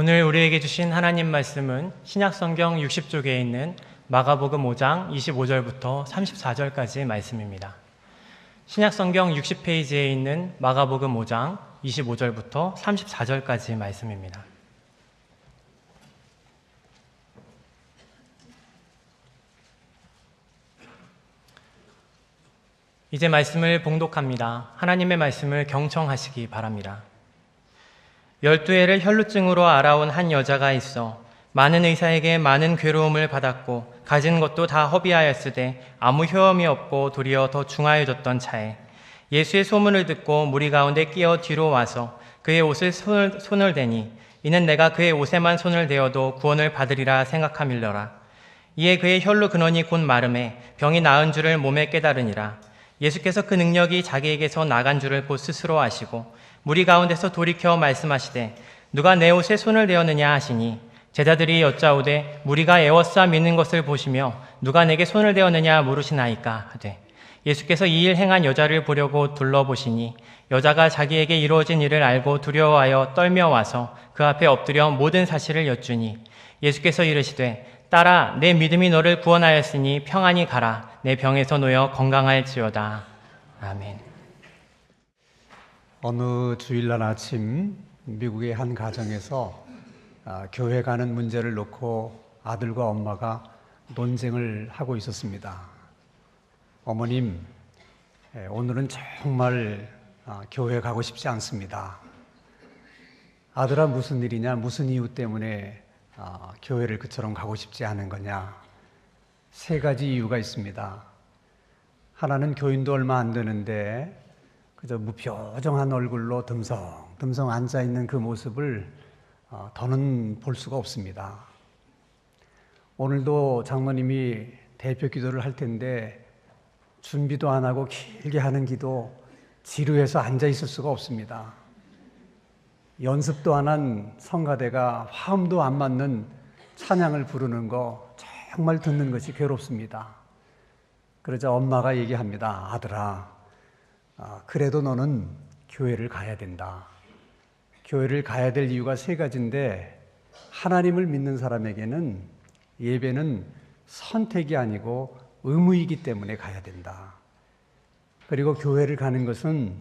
오늘 우리에게 주신 하나님 말씀은 신약성경 60쪽에 있는 마가복음 5장 25절부터 34절까지의 말씀입니다. 신약성경 60페이지에 있는 마가복음 5장 25절부터 34절까지의 말씀입니다. 이제 말씀을 봉독합니다. 하나님의 말씀을 경청하시기 바랍니다. 12해를 혈루증으로 알아온 한 여자가 있어 많은 의사에게 많은 괴로움을 받았고 가진 것도 다 허비하였으되 아무 효험이 없고 도리어 더 중하여졌던 차에 예수의 소문을 듣고 무리 가운데 끼어 뒤로 와서 그의 옷을 손을 대니 이는 내가 그의 옷에만 손을 대어도 구원을 받으리라 생각함일러라. 이에 그의 혈루 근원이 곧 마름에 병이 나은 줄을 몸에 깨달으니라. 예수께서 그 능력이 자기에게서 나간 줄을 곧 스스로 아시고 무리 가운데서 돌이켜 말씀하시되 누가 내 옷에 손을 대었느냐 하시니 제자들이 여짜오되 무리가 에워싸 믿는 것을 보시며 누가 내게 손을 대었느냐 물으시나이까 하되 예수께서 이 일 행한 여자를 보려고 둘러보시니 여자가 자기에게 이루어진 일을 알고 두려워하여 떨며 와서 그 앞에 엎드려 모든 사실을 여쭈니 예수께서 이르시되 딸아 내 믿음이 너를 구원하였으니 평안히 가라 내 병에서 놓여 건강할지어다. 아멘. 어느 주일날 아침 미국의 한 가정에서 교회 가는 문제를 놓고 아들과 엄마가 논쟁을 하고 있었습니다. 어머님, 오늘은 정말 교회 가고 싶지 않습니다. 아들아 무슨 일이냐, 무슨 이유 때문에 교회를 그처럼 가고 싶지 않은 거냐. 세 가지 이유가 있습니다. 하나는 교인도 얼마 안 되는데 그저 무표정한 얼굴로 듬성듬성 앉아있는 그 모습을 더는 볼 수가 없습니다. 오늘도 장로님이 대표 기도를 할 텐데 준비도 안 하고 길게 하는 기도 지루해서 앉아있을 수가 없습니다. 연습도 안 한 성가대가 화음도 안 맞는 찬양을 부르는 거 정말 듣는 것이 괴롭습니다. 그러자 엄마가 얘기합니다. 아들아, 그래도 너는 교회를 가야 된다. 교회를 가야 될 이유가 세 가지인데 하나님을 믿는 사람에게는 예배는 선택이 아니고 의무이기 때문에 가야 된다. 그리고 교회를 가는 것은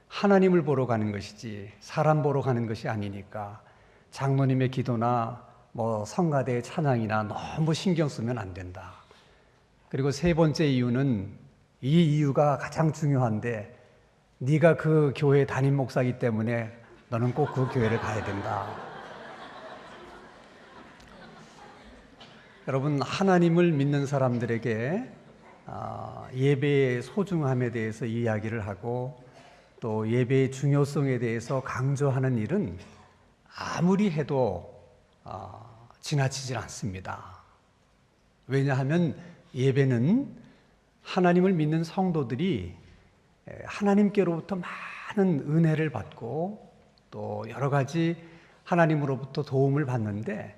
하나님을 보러 가는 것이지 사람 보러 가는 것이 아니니까 장로님의 기도나 성가대의 찬양이나 너무 신경 쓰면 안 된다. 그리고 세 번째 이유는 이 이유가 가장 중요한데 네가 그 교회 담임 목사이기 때문에 너는 꼭 그 교회를 가야 된다. 여러분, 하나님을 믿는 사람들에게 예배의 소중함에 대해서 이야기를 하고 또 예배의 중요성에 대해서 강조하는 일은 아무리 해도 지나치질 않습니다. 왜냐하면 예배는 하나님을 믿는 성도들이 하나님께로부터 많은 은혜를 받고 또 여러 가지 하나님으로부터 도움을 받는데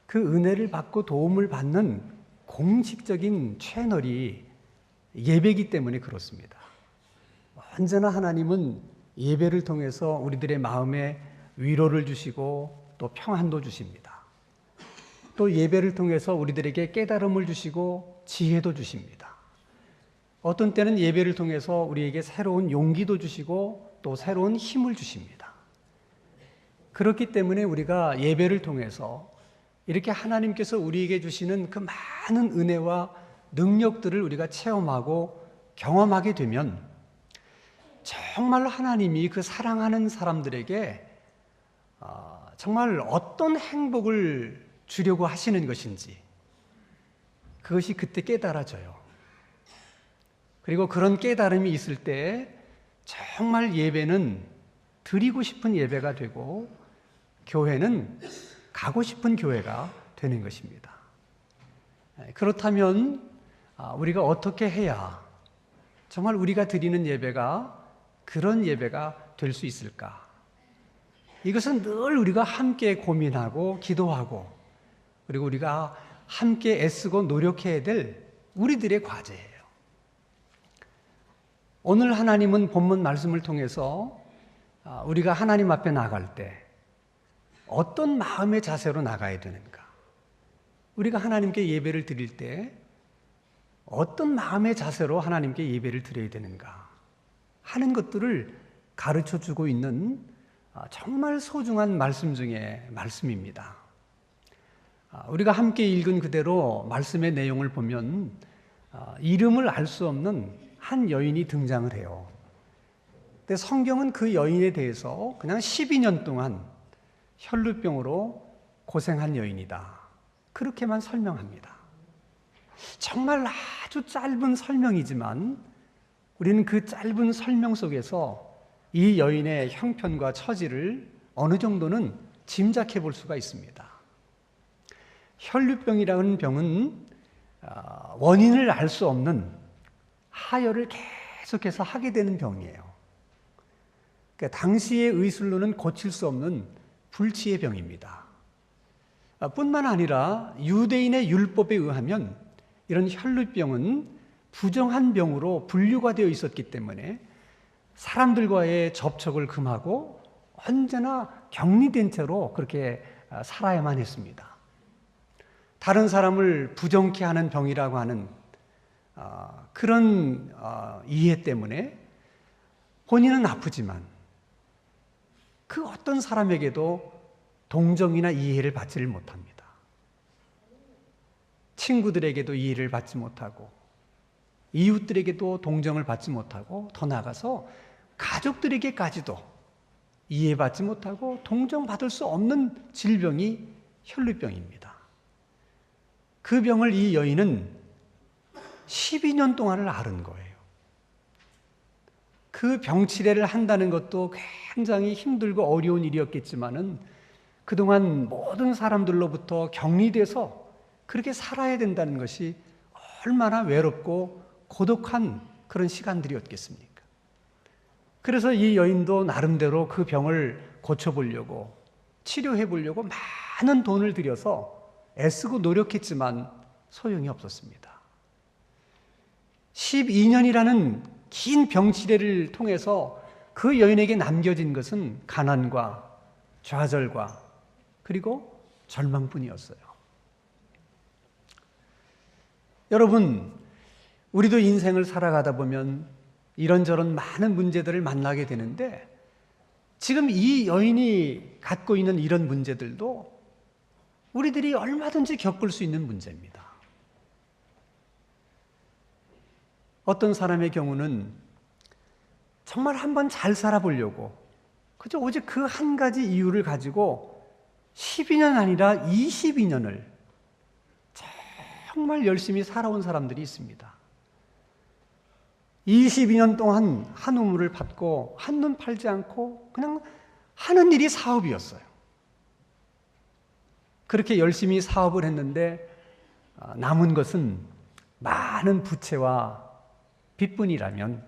그 은혜를 받고 도움을 받는 공식적인 채널이 예배이기 때문에 그렇습니다. 언제나 하나님은 예배를 통해서 우리들의 마음에 위로를 주시고 또 평안도 주십니다. 또 예배를 통해서 우리들에게 깨달음을 주시고 지혜도 주십니다. 어떤 때는 예배를 통해서 우리에게 새로운 용기도 주시고 또 새로운 힘을 주십니다. 그렇기 때문에 우리가 예배를 통해서 이렇게 하나님께서 우리에게 주시는 그 많은 은혜와 능력들을 우리가 체험하고 경험하게 되면 정말 하나님이 그 사랑하는 사람들에게 정말 어떤 행복을 주려고 하시는 것인지 그것이 그때 깨달아져요. 그리고 그런 깨달음이 있을 때 정말 예배는 드리고 싶은 예배가 되고 교회는 가고 싶은 교회가 되는 것입니다. 그렇다면 우리가 어떻게 해야 정말 우리가 드리는 예배가 그런 예배가 될 수 있을까? 이것은 늘 우리가 함께 고민하고 기도하고 그리고 우리가 함께 애쓰고 노력해야 될 우리들의 과제예요. 오늘 하나님은 본문 말씀을 통해서 우리가 하나님 앞에 나갈 때 어떤 마음의 자세로 나가야 되는가? 우리가 하나님께 예배를 드릴 때 어떤 마음의 자세로 하나님께 예배를 드려야 되는가 하는 것들을 가르쳐 주고 있는 정말 소중한 말씀 중에 말씀입니다. 우리가 함께 읽은 그대로 말씀의 내용을 보면 이름을 알 수 없는 한 여인이 등장을 해요. 근데 성경은 그 여인에 대해서 그냥 12년 동안 혈루병으로 고생한 여인이다, 그렇게만 설명합니다. 정말 아주 짧은 설명이지만 우리는 그 짧은 설명 속에서 이 여인의 형편과 처지를 어느 정도는 짐작해 볼 수가 있습니다. 혈루병이라는 병은 원인을 알 수 없는 하혈을 계속해서 하게 되는 병이에요. 그러니까 당시의 의술로는 고칠 수 없는 불치의 병입니다. 뿐만 아니라 유대인의 율법에 의하면 이런 혈루병은 부정한 병으로 분류가 되어 있었기 때문에 사람들과의 접촉을 금하고 언제나 격리된 채로 그렇게 살아야만 했습니다. 다른 사람을 부정케 하는 병이라고 하는 그런 이해 때문에 본인은 아프지만 그 어떤 사람에게도 동정이나 이해를 받지를 못합니다. 친구들에게도 이해를 받지 못하고 이웃들에게도 동정을 받지 못하고 더 나아가서 가족들에게까지도 이해받지 못하고 동정받을 수 없는 질병이 혈루병입니다. 그 병을 이 여인은 12년 동안을 앓은 거예요. 그 병치레를 한다는 것도 굉장히 힘들고 어려운 일이었겠지만은 그동안 모든 사람들로부터 격리돼서 그렇게 살아야 된다는 것이 얼마나 외롭고 고독한 그런 시간들이었겠습니까? 그래서 이 여인도 나름대로 그 병을 고쳐보려고 치료해 보려고 많은 돈을 들여서 애쓰고 노력했지만 소용이 없었습니다. 12년이라는 긴 병치레를 통해서 그 여인에게 남겨진 것은 가난과 좌절과 그리고 절망뿐이었어요. 여러분, 우리도 인생을 살아가다 보면 이런저런 많은 문제들을 만나게 되는데 지금 이 여인이 갖고 있는 이런 문제들도 우리들이 얼마든지 겪을 수 있는 문제입니다. 어떤 사람의 경우는 정말 한번 잘 살아보려고 그저 오직 그 한 가지 이유를 가지고 12년 아니라 22년을 정말 열심히 살아온 사람들이 있습니다. 22년 동안 한 우물을 팠고 한눈 팔지 않고 그냥 하는 일이 사업이었어요. 그렇게 열심히 사업을 했는데 남은 것은 많은 부채와 빚뿐이라면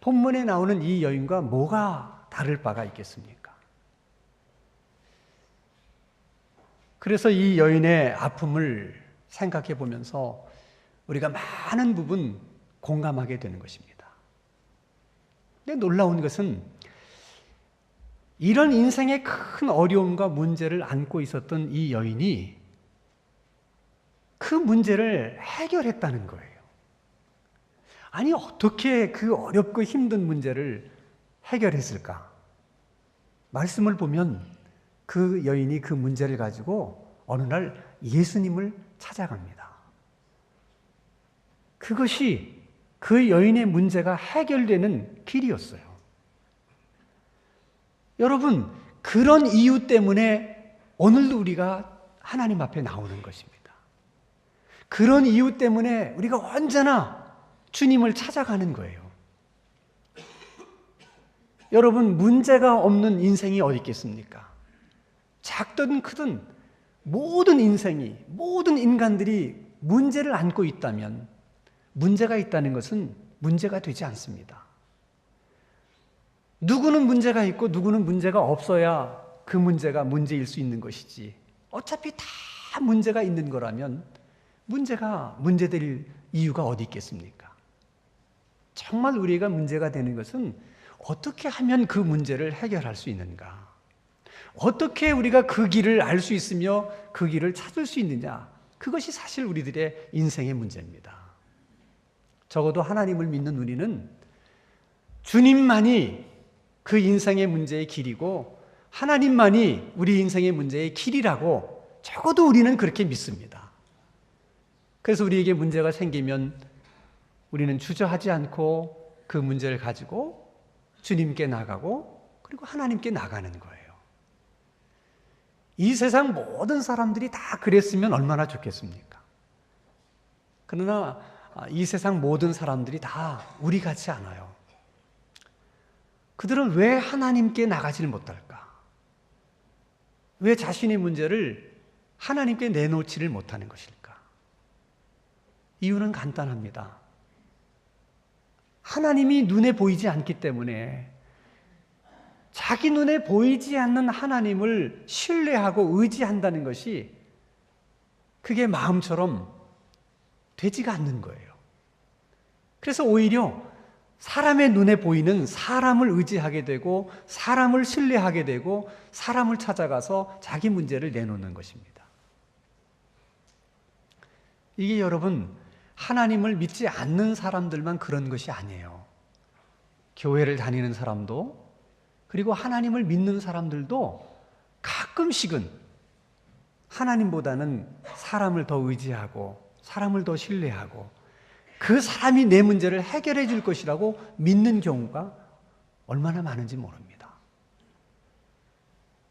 본문에 나오는 이 여인과 뭐가 다를 바가 있겠습니까? 그래서 이 여인의 아픔을 생각해 보면서 우리가 많은 부분 공감하게 되는 것입니다. 근데 놀라운 것은 이런 인생의 큰 어려움과 문제를 안고 있었던 이 여인이 그 문제를 해결했다는 거예요. 아니, 어떻게 그 어렵고 힘든 문제를 해결했을까? 말씀을 보면 그 여인이 그 문제를 가지고 어느 날 예수님을 찾아갑니다. 그것이 그 여인의 문제가 해결되는 길이었어요. 여러분, 그런 이유 때문에 오늘도 우리가 하나님 앞에 나오는 것입니다. 그런 이유 때문에 우리가 언제나 주님을 찾아가는 거예요. 여러분, 문제가 없는 인생이 어디 있겠습니까? 작든 크든 모든 인생이, 모든 인간들이 문제를 안고 있다면 문제가 있다는 것은 문제가 되지 않습니다. 누구는 문제가 있고 누구는 문제가 없어야 그 문제가 문제일 수 있는 것이지, 어차피 다 문제가 있는 거라면 문제가 문제될 이유가 어디 있겠습니까? 정말 우리가 문제가 되는 것은 어떻게 하면 그 문제를 해결할 수 있는가? 어떻게 우리가 그 길을 알 수 있으며 그 길을 찾을 수 있느냐? 그것이 사실 우리들의 인생의 문제입니다. 적어도 하나님을 믿는 우리는 주님만이 그 인생의 문제의 길이고 하나님만이 우리 인생의 문제의 길이라고 적어도 우리는 그렇게 믿습니다. 그래서 우리에게 문제가 생기면 우리는 주저하지 않고 그 문제를 가지고 주님께 나가고 그리고 하나님께 나가는 거예요. 이 세상 모든 사람들이 다 그랬으면 얼마나 좋겠습니까? 그러나 이 세상 모든 사람들이 다 우리 같지 않아요. 그들은 왜 하나님께 나가지를 못할까? 왜 자신의 문제를 하나님께 내놓지를 못하는 것일까? 이유는 간단합니다. 하나님이 눈에 보이지 않기 때문에 자기 눈에 보이지 않는 하나님을 신뢰하고 의지한다는 것이 그게 마음처럼 되지가 않는 거예요. 그래서 오히려 사람의 눈에 보이는 사람을 의지하게 되고 사람을 신뢰하게 되고 사람을 찾아가서 자기 문제를 내놓는 것입니다. 이게 여러분 하나님을 믿지 않는 사람들만 그런 것이 아니에요. 교회를 다니는 사람도 그리고 하나님을 믿는 사람들도 가끔씩은 하나님보다는 사람을 더 의지하고 사람을 더 신뢰하고 그 사람이 내 문제를 해결해 줄 것이라고 믿는 경우가 얼마나 많은지 모릅니다.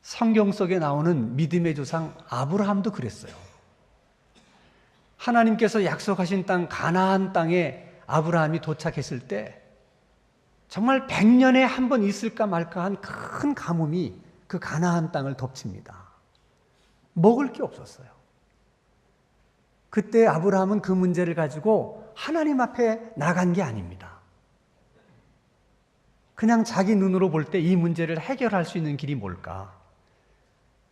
성경 속에 나오는 믿음의 조상 아브라함도 그랬어요. 하나님께서 약속하신 땅 가나안 땅에 아브라함이 도착했을 때 정말 100년에 한 번 있을까 말까 한 큰 가뭄이 그 가나안 땅을 덮칩니다. 먹을 게 없었어요. 그때 아브라함은 그 문제를 가지고 하나님 앞에 나간 게 아닙니다. 그냥 자기 눈으로 볼 때 이 문제를 해결할 수 있는 길이 뭘까?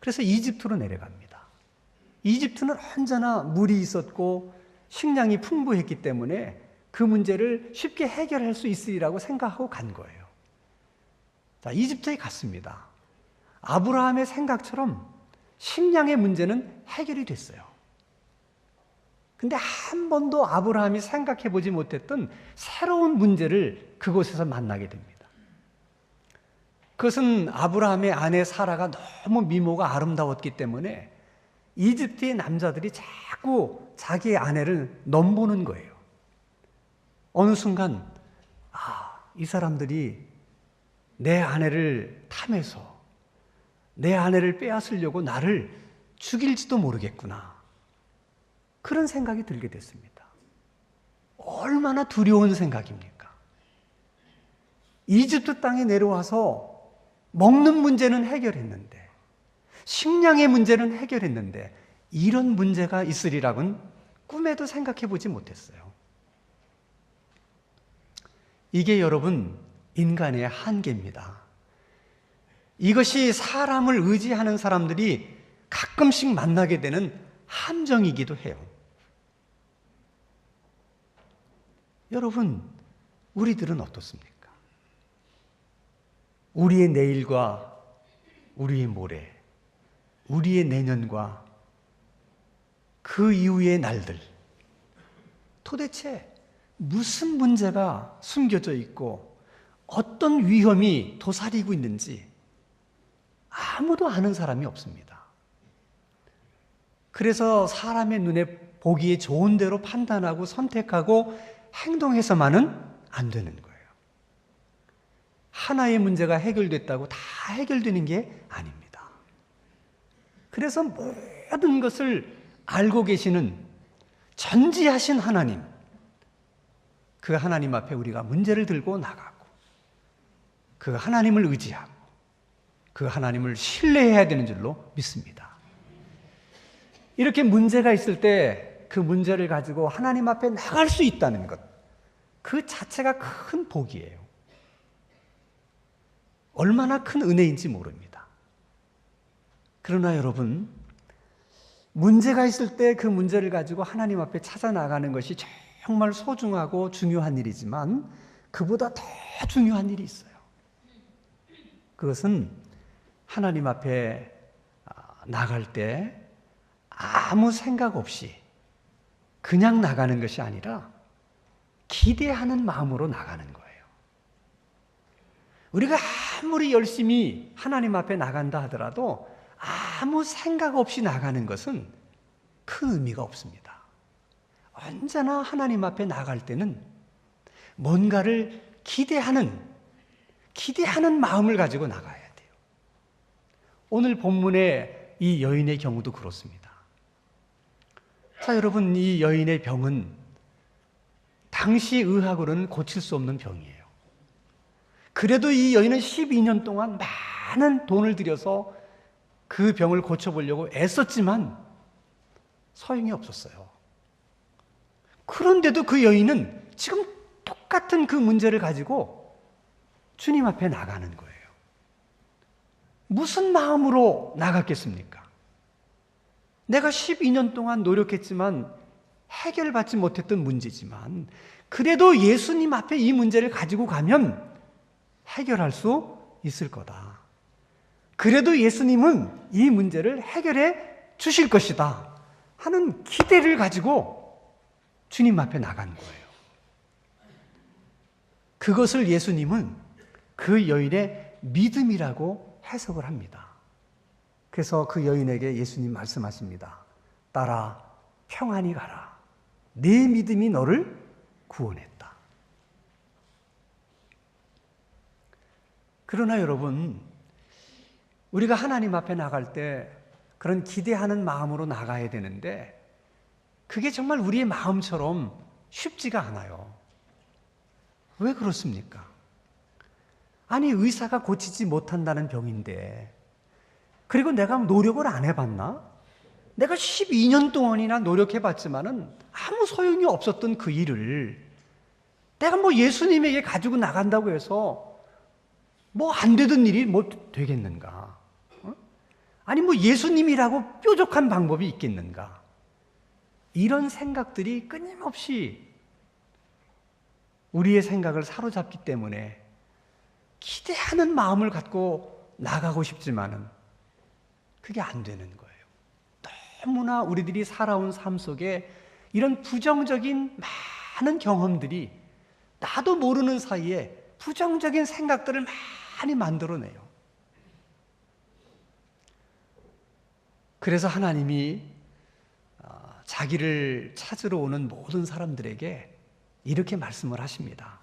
그래서 이집트로 내려갑니다. 이집트는 언제나 물이 있었고 식량이 풍부했기 때문에 그 문제를 쉽게 해결할 수 있으리라고 생각하고 간 거예요. 자, 이집트에 갔습니다. 아브라함의 생각처럼 식량의 문제는 해결이 됐어요. 근데 한 번도 아브라함이 생각해 보지 못했던 새로운 문제를 그곳에서 만나게 됩니다. 그것은 아브라함의 아내 사라가 너무 미모가 아름다웠기 때문에 이집트의 남자들이 자꾸 자기의 아내를 넘보는 거예요. 어느 순간 이 사람들이 내 아내를 탐해서 내 아내를 빼앗으려고 나를 죽일지도 모르겠구나. 그런 생각이 들게 됐습니다. 얼마나 두려운 생각입니까? 이집트 땅에 내려와서 먹는 문제는 해결했는데 식량의 문제는 해결했는데 이런 문제가 있으리라고는 꿈에도 생각해 보지 못했어요. 이게 여러분 인간의 한계입니다. 이것이 사람을 의지하는 사람들이 가끔씩 만나게 되는 함정이기도 해요. 여러분, 우리들은 어떻습니까? 우리의 내일과 우리의 모레, 우리의 내년과 그 이후의 날들, 도대체 무슨 문제가 숨겨져 있고 어떤 위험이 도사리고 있는지 아무도 아는 사람이 없습니다. 그래서 사람의 눈에 보기에 좋은 대로 판단하고 선택하고 행동해서만은 안 되는 거예요. 하나의 문제가 해결됐다고 다 해결되는 게 아닙니다. 그래서 모든 것을 알고 계시는 전지하신 하나님, 그 하나님 앞에 우리가 문제를 들고 나가고 그 하나님을 의지하고 그 하나님을 신뢰해야 되는 줄로 믿습니다. 이렇게 문제가 있을 때 그 문제를 가지고 하나님 앞에 나갈 수 있다는 것, 그 자체가 큰 복이에요. 얼마나 큰 은혜인지 모릅니다. 그러나 여러분, 문제가 있을 때 그 문제를 가지고 하나님 앞에 찾아 나가는 것이 정말 소중하고 중요한 일이지만, 그보다 더 중요한 일이 있어요. 그것은 하나님 앞에 나갈 때 아무 생각 없이 그냥 나가는 것이 아니라 기대하는 마음으로 나가는 거예요. 우리가 아무리 열심히 하나님 앞에 나간다 하더라도 아무 생각 없이 나가는 것은 큰 의미가 없습니다. 언제나 하나님 앞에 나갈 때는 뭔가를 기대하는 마음을 가지고 나가야 돼요. 오늘 본문의 이 여인의 경우도 그렇습니다. 자, 여러분, 이 여인의 병은 당시 의학으로는 고칠 수 없는 병이에요. 그래도 이 여인은 12년 동안 많은 돈을 들여서 그 병을 고쳐보려고 애썼지만 소용이 없었어요. 그런데도 그 여인은 지금 똑같은 그 문제를 가지고 주님 앞에 나가는 거예요. 무슨 마음으로 나갔겠습니까? 내가 12년 동안 노력했지만 해결받지 못했던 문제지만 그래도 예수님 앞에 이 문제를 가지고 가면 해결할 수 있을 거다. 그래도 예수님은 이 문제를 해결해 주실 것이다 하는 기대를 가지고 주님 앞에 나간 거예요. 그것을 예수님은 그 여인의 믿음이라고 해석을 합니다. 그래서 그 여인에게 예수님 말씀하십니다. 딸아, 평안히 가라. 네 믿음이 너를 구원했다. 그러나 여러분, 우리가 하나님 앞에 나갈 때 그런 기대하는 마음으로 나가야 되는데 그게 정말 우리의 마음처럼 쉽지가 않아요. 왜 그렇습니까? 아니, 의사가 고치지 못한다는 병인데, 그리고 내가 노력을 안 해봤나? 내가 12년 동안이나 노력해봤지만은 아무 소용이 없었던 그 일을 내가 예수님에게 가지고 나간다고 해서 안 되던 일이 되겠는가? 아니, 예수님이라고 뾰족한 방법이 있겠는가? 이런 생각들이 끊임없이 우리의 생각을 사로잡기 때문에 기대하는 마음을 갖고 나가고 싶지만은 그게 안 되는 거예요. 너무나 우리들이 살아온 삶 속에 이런 부정적인 많은 경험들이 나도 모르는 사이에 부정적인 생각들을 많이 만들어내요. 그래서 하나님이 자기를 찾으러 오는 모든 사람들에게 이렇게 말씀을 하십니다.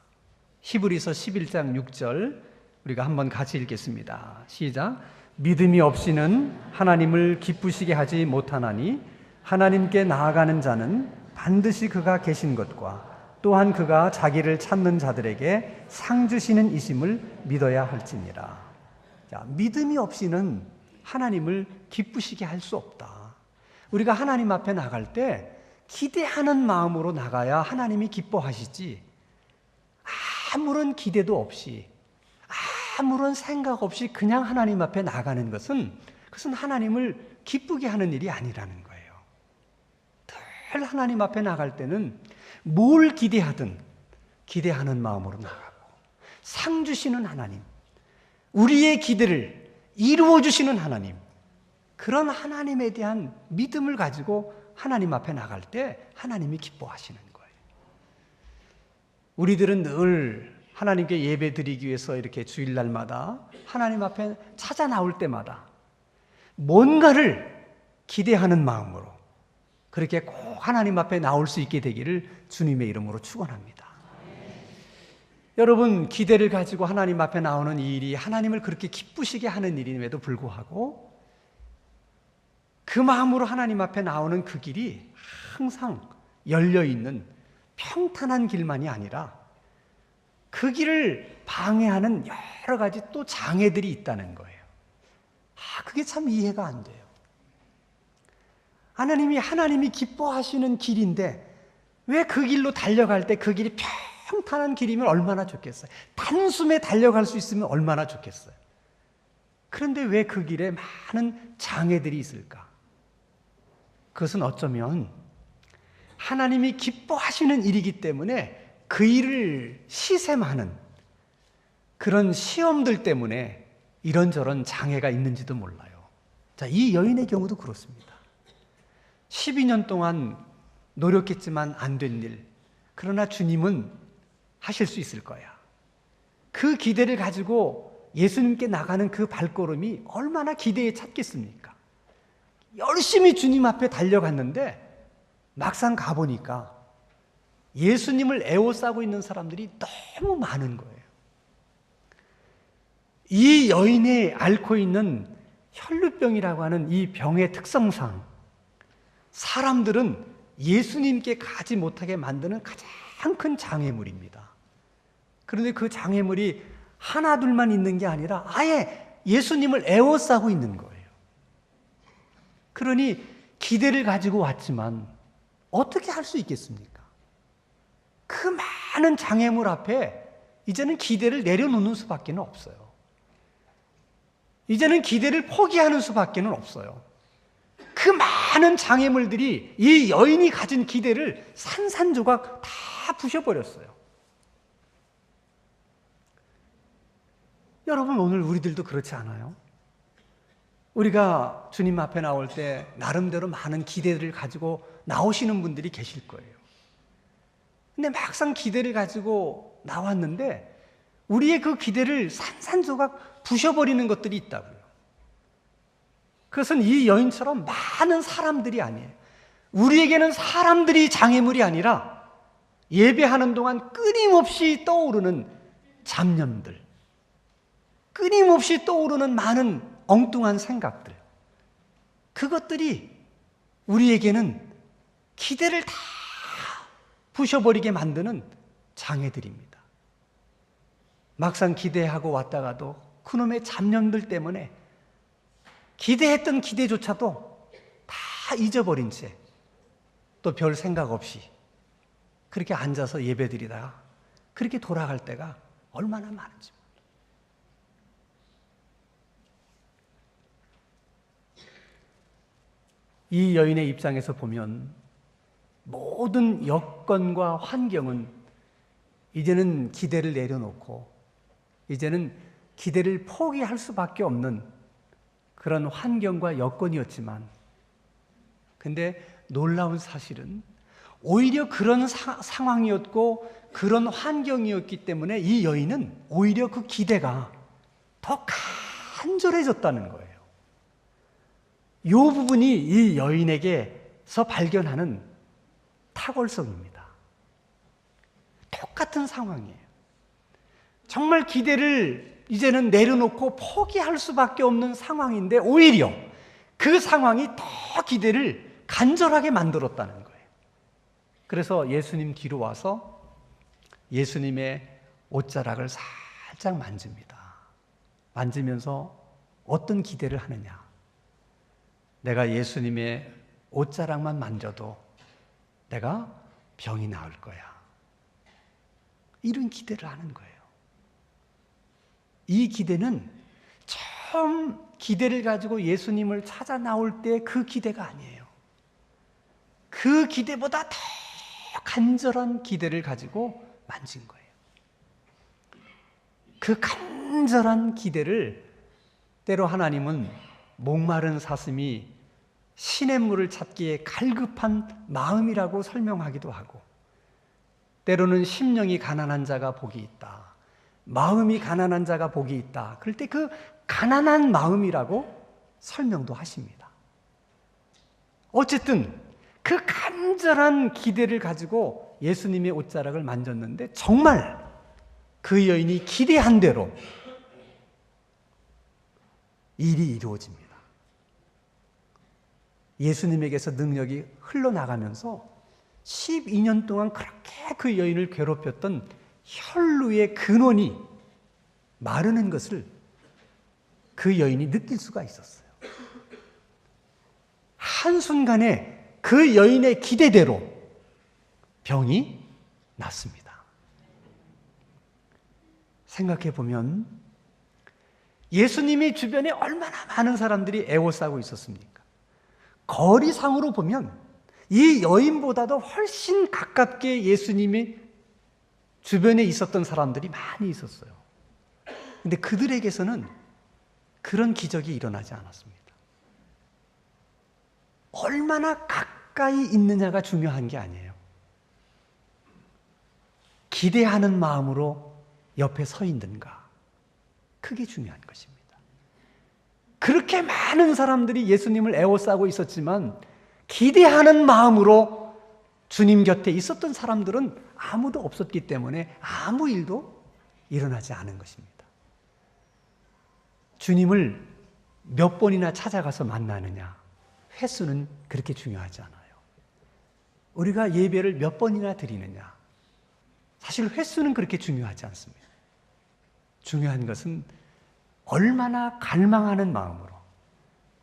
히브리서 11장 6절 우리가 한번 같이 읽겠습니다. 시작. 믿음이 없이는 하나님을 기쁘시게 하지 못하나니 하나님께 나아가는 자는 반드시 그가 계신 것과 또한 그가 자기를 찾는 자들에게 상 주시는 이심을 믿어야 할지니라. 자, 믿음이 없이는 하나님을 기쁘시게 할 수 없다. 우리가 하나님 앞에 나갈 때 기대하는 마음으로 나가야 하나님이 기뻐하시지, 아무런 기대도 없이 아무런 생각 없이 그냥 하나님 앞에 나가는 그것은 하나님을 기쁘게 하는 일이 아니라는 거예요. 늘 하나님 앞에 나갈 때는 뭘 기대하든 기대하는 마음으로 나가고, 상 주시는 하나님, 우리의 기대를 이루어 주시는 하나님, 그런 하나님에 대한 믿음을 가지고 하나님 앞에 나갈 때 하나님이 기뻐하시는 거예요. 우리들은 늘 하나님께 예배 드리기 위해서 이렇게 주일날마다 하나님 앞에 찾아 나올 때마다 뭔가를 기대하는 마음으로 그렇게 꼭 하나님 앞에 나올 수 있게 되기를 주님의 이름으로 축원합니다. 여러분, 기대를 가지고 하나님 앞에 나오는 이 일이 하나님을 그렇게 기쁘시게 하는 일임에도 불구하고 그 마음으로 하나님 앞에 나오는 그 길이 항상 열려있는 평탄한 길만이 아니라 그 길을 방해하는 여러 가지 또 장애들이 있다는 거예요. 그게 참 이해가 안 돼요. 하나님이 기뻐하시는 길인데 왜 그 길로 달려갈 때 그 길이 평탄한 길이면 얼마나 좋겠어요. 단숨에 달려갈 수 있으면 얼마나 좋겠어요. 그런데 왜 그 길에 많은 장애들이 있을까? 그것은 어쩌면 하나님이 기뻐하시는 일이기 때문에 그 일을 시샘하는 그런 시험들 때문에 이런저런 장애가 있는지도 몰라요. 자, 이 여인의 경우도 그렇습니다. 12년 동안 노력했지만 안 된 일, 그러나 주님은 하실 수 있을 거야. 그 기대를 가지고 예수님께 나가는 그 발걸음이 얼마나 기대에 찼겠습니까? 열심히 주님 앞에 달려갔는데 막상 가보니까 예수님을 애워싸고 있는 사람들이 너무 많은 거예요. 이 여인이 앓고 있는 혈루병이라고 하는 이 병의 특성상 사람들은 예수님께 가지 못하게 만드는 가장 큰 장애물입니다. 그런데 그 장애물이 하나 둘만 있는 게 아니라 아예 예수님을 애워싸고 있는 거예요. 그러니 기대를 가지고 왔지만 어떻게 할 수 있겠습니까? 그 많은 장애물 앞에 이제는 기대를 내려놓는 수밖에 없어요. 이제는 기대를 포기하는 수밖에 없어요. 그 많은 장애물들이 이 여인이 가진 기대를 산산조각 다 부셔버렸어요. 여러분, 오늘 우리들도 그렇지 않아요? 우리가 주님 앞에 나올 때 나름대로 많은 기대를 가지고 나오시는 분들이 계실 거예요. 근데 막상 기대를 가지고 나왔는데 우리의 그 기대를 산산조각 부셔버리는 것들이 있다고요. 그것은 이 여인처럼 많은 사람들이 아니에요. 우리에게는 사람들이 장애물이 아니라 예배하는 동안 끊임없이 떠오르는 잡념들, 끊임없이 떠오르는 많은 엉뚱한 생각들, 그것들이 우리에게는 기대를 다 부셔버리게 만드는 장애들입니다. 막상 기대하고 왔다가도 그놈의 잡념들 때문에 기대했던 기대조차도 다 잊어버린 채 또 별 생각 없이 그렇게 앉아서 예배드리다가 그렇게 돌아갈 때가 얼마나 많은지. 이 여인의 입장에서 보면 모든 여건과 환경은 이제는 기대를 내려놓고 이제는 기대를 포기할 수밖에 없는 그런 환경과 여건이었지만, 근데 놀라운 사실은 오히려 그런 상황이었고 그런 환경이었기 때문에 이 여인은 오히려 그 기대가 더 간절해졌다는 거예요. 이 부분이 이 여인에게서 발견하는 탁월성입니다. 똑같은 상황이에요. 정말 기대를 이제는 내려놓고 포기할 수밖에 없는 상황인데 오히려 그 상황이 더 기대를 간절하게 만들었다는 거예요. 그래서 예수님 뒤로 와서 예수님의 옷자락을 살짝 만집니다. 만지면서 어떤 기대를 하느냐? 내가 예수님의 옷자락만 만져도 내가 병이 나을 거야. 이런 기대를 하는 거예요. 이 기대는 처음 기대를 가지고 예수님을 찾아 나올 때 그 기대가 아니에요. 그 기대보다 더 간절한 기대를 가지고 만진 거예요. 그 간절한 기대를 때로 하나님은 목마른 사슴이 시냇물을 찾기에 갈급한 마음이라고 설명하기도 하고, 때로는 심령이 가난한 자가 복이 있다, 마음이 가난한 자가 복이 있다, 그럴 때 그 가난한 마음이라고 설명도 하십니다. 어쨌든 그 간절한 기대를 가지고 예수님의 옷자락을 만졌는데 정말 그 여인이 기대한 대로 일이 이루어집니다. 예수님에게서 능력이 흘러나가면서 12년 동안 그렇게 그 여인을 괴롭혔던 혈루의 근원이 마르는 것을 그 여인이 느낄 수가 있었어요. 한순간에 그 여인의 기대대로 병이 낫습니다. 생각해 보면 예수님이 주변에 얼마나 많은 사람들이 애워싸고 있었습니까? 거리상으로 보면 이 여인보다도 훨씬 가깝게 예수님이 주변에 있었던 사람들이 많이 있었어요. 근데 그들에게서는 그런 기적이 일어나지 않았습니다. 얼마나 가까이 있느냐가 중요한 게 아니에요. 기대하는 마음으로 옆에 서 있는가, 그게 중요한 것입니다. 그렇게 많은 사람들이 예수님을 애워싸고 있었지만 기대하는 마음으로 주님 곁에 있었던 사람들은 아무도 없었기 때문에 아무 일도 일어나지 않은 것입니다. 주님을 몇 번이나 찾아가서 만나느냐, 횟수는 그렇게 중요하지 않아요. 우리가 예배를 몇 번이나 드리느냐, 사실 횟수는 그렇게 중요하지 않습니다. 중요한 것은 얼마나 갈망하는 마음으로,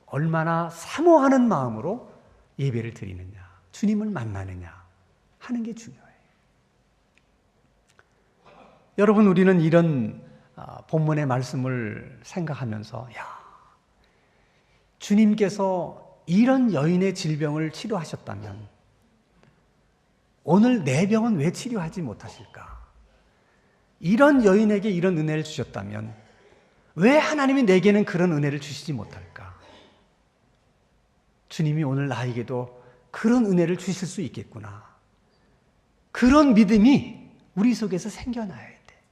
얼마나 사모하는 마음으로 예배를 드리느냐, 주님을 만나느냐 하는 게 중요해요. 여러분, 우리는 이런 본문의 말씀을 생각하면서, 주님께서 이런 여인의 질병을 치료하셨다면 오늘 내 병은 왜 치료하지 못하실까? 이런 여인에게 이런 은혜를 주셨다면 왜 하나님이 내게는 그런 은혜를 주시지 못할까? 주님이 오늘 나에게도 그런 은혜를 주실 수 있겠구나. 그런 믿음이 우리 속에서 생겨나야 돼.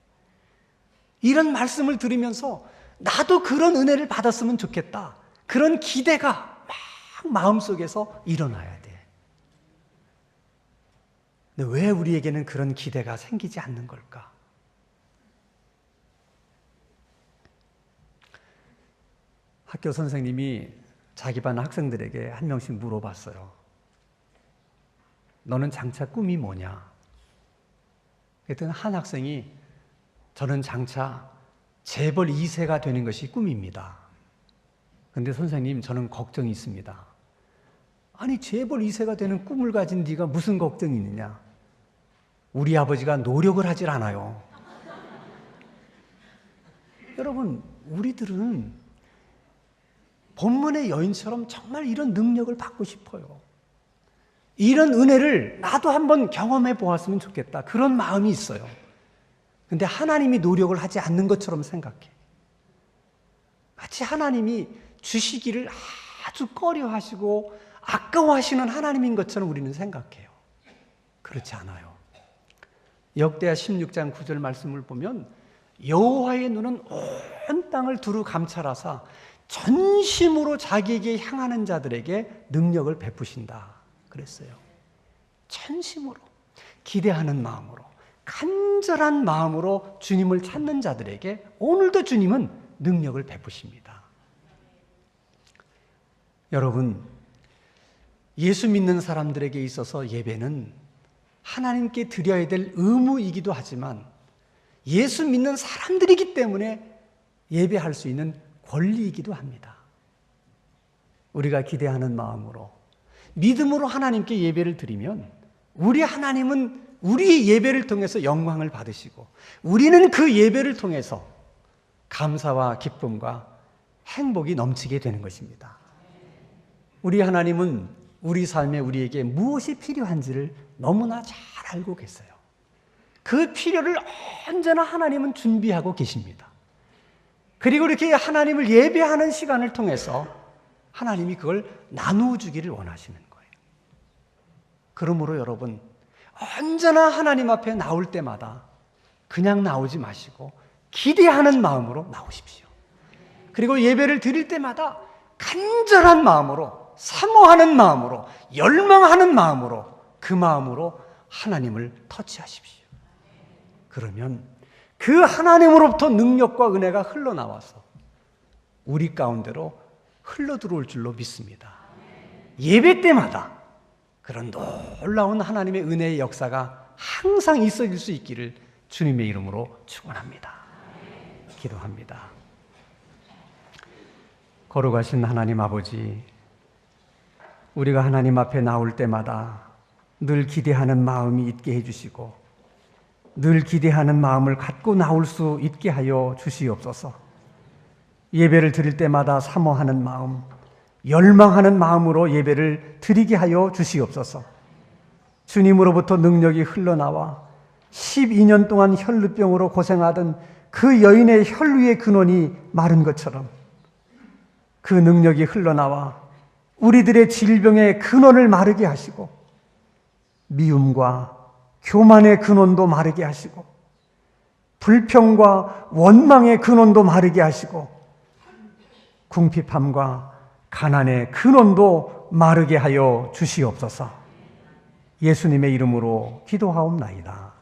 이런 말씀을 들으면서 나도 그런 은혜를 받았으면 좋겠다. 그런 기대가 막 마음속에서 일어나야 돼. 근데 왜 우리에게는 그런 기대가 생기지 않는 걸까? 학교 선생님이 자기 반 학생들에게 한 명씩 물어봤어요. 너는 장차 꿈이 뭐냐? 그랬더니 한 학생이 저는 장차 재벌 2세가 되는 것이 꿈입니다. 그런데 선생님, 저는 걱정이 있습니다. 아니, 재벌 2세가 되는 꿈을 가진 네가 무슨 걱정이 있느냐? 우리 아버지가 노력을 하질 않아요. 여러분, 우리들은 본문의 여인처럼 정말 이런 능력을 받고 싶어요. 이런 은혜를 나도 한번 경험해 보았으면 좋겠다. 그런 마음이 있어요. 근데 하나님이 노력을 하지 않는 것처럼 생각해. 마치 하나님이 주시기를 아주 꺼려하시고 아까워하시는 하나님인 것처럼 우리는 생각해요. 그렇지 않아요. 역대하 16장 9절 말씀을 보면 여호와의 눈은 온 땅을 두루 감찰하사 전심으로 자기에게 향하는 자들에게 능력을 베푸신다 그랬어요. 전심으로, 기대하는 마음으로, 간절한 마음으로 주님을 찾는 자들에게 오늘도 주님은 능력을 베푸십니다. 여러분, 예수 믿는 사람들에게 있어서 예배는 하나님께 드려야 될 의무이기도 하지만 예수 믿는 사람들이기 때문에 예배할 수 있는 권리이기도 합니다. 우리가 기대하는 마음으로, 믿음으로 하나님께 예배를 드리면 우리 하나님은 우리의 예배를 통해서 영광을 받으시고 우리는 그 예배를 통해서 감사와 기쁨과 행복이 넘치게 되는 것입니다. 우리 하나님은 우리 삶에 우리에게 무엇이 필요한지를 너무나 잘 알고 계세요. 그 필요를 언제나 하나님은 준비하고 계십니다. 그리고 이렇게 하나님을 예배하는 시간을 통해서 하나님이 그걸 나누어 주기를 원하시는 거예요. 그러므로 여러분, 언제나 하나님 앞에 나올 때마다 그냥 나오지 마시고 기대하는 마음으로 나오십시오. 그리고 예배를 드릴 때마다 간절한 마음으로, 사모하는 마음으로, 열망하는 마음으로, 그 마음으로 하나님을 터치하십시오. 그러면 그 하나님으로부터 능력과 은혜가 흘러나와서 우리 가운데로 흘러들어올 줄로 믿습니다. 예배 때마다 그런 놀라운 하나님의 은혜의 역사가 항상 있어질 수 있기를 주님의 이름으로 축원합니다. 기도합니다. 거룩하신 하나님 아버지, 우리가 하나님 앞에 나올 때마다 늘 기대하는 마음이 있게 해주시고 늘 기대하는 마음을 갖고 나올 수 있게 하여 주시옵소서. 예배를 드릴 때마다 사모하는 마음, 열망하는 마음으로 예배를 드리게 하여 주시옵소서. 주님으로부터 능력이 흘러나와 12년 동안 혈루병으로 고생하던 그 여인의 혈루의 근원이 마른 것처럼 그 능력이 흘러나와 우리들의 질병의 근원을 마르게 하시고 미움과 교만의 근원도 마르게 하시고 불평과 원망의 근원도 마르게 하시고 궁핍함과 가난의 근원도 마르게 하여 주시옵소서. 예수님의 이름으로 기도하옵나이다.